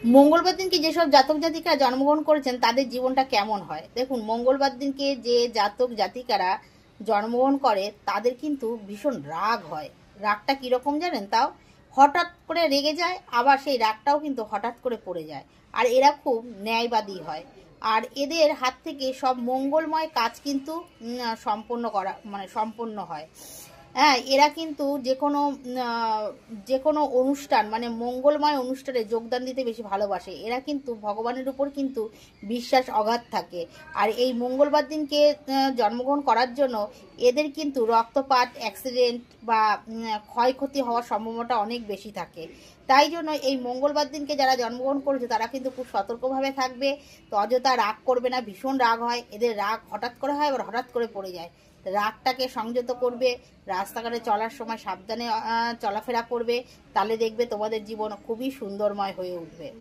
মঙ্গলবার দিনকে যেসব জাতক জাতিকারা জন্মগ্রহণ করেছেন তাদের জীবনটা কেমন হয় দেখুন। মঙ্গলবার দিনকে যে জাতক জাতিকারা জন্মগ্রহণ করে তাদের কিন্তু ভীষণ রাগ হয়। রাগটা কীরকম জানেন? তাও হঠাৎ করে রেগে যায়, আবার সেই রাগটাও কিন্তু হঠাৎ করে পড়ে যায়। আর এরা খুব ন্যায়বাদী হয়। আর এদের হাত থেকে সব মঙ্গলময় কাজ কিন্তু সম্পন্ন হয়। হ্যাঁ, এরা কিন্তু যে কোনো অনুষ্ঠান মানে মঙ্গলময় অনুষ্ঠানে যোগদান দিতে বেশি ভালোবাসে। এরা কিন্তু ভগবানের উপর কিন্তু বিশ্বাস অগাধ থাকে। আর এই মঙ্গলবার দিনকে জন্মগ্রহণ করার জন্য এদের কিন্তু রক্তপাত, অ্যাক্সিডেন্ট বা ক্ষয়ক্ষতি হওয়ার সম্ভাবনাটা অনেক বেশি থাকে। তাই জন্য এই মঙ্গলবার দিনকে যারা জন্মগ্রহণ করেছে তারা কিন্তু খুব সতর্কভাবে থাকবে। তো অযথা রাগ করবে না, ভীষণ রাগ হয় এদের। রাগ হঠাৎ করে হয়, আবার হঠাৎ করে পড়ে যায়। রাগটাকে সংযত করবে, রাস্তাঘাটে চলার সময় সাবধানে চলাফেরা করবে, তাহলে দেখবে তোমাদের জীবন খুবই সুন্দরময় হয়ে উঠবে।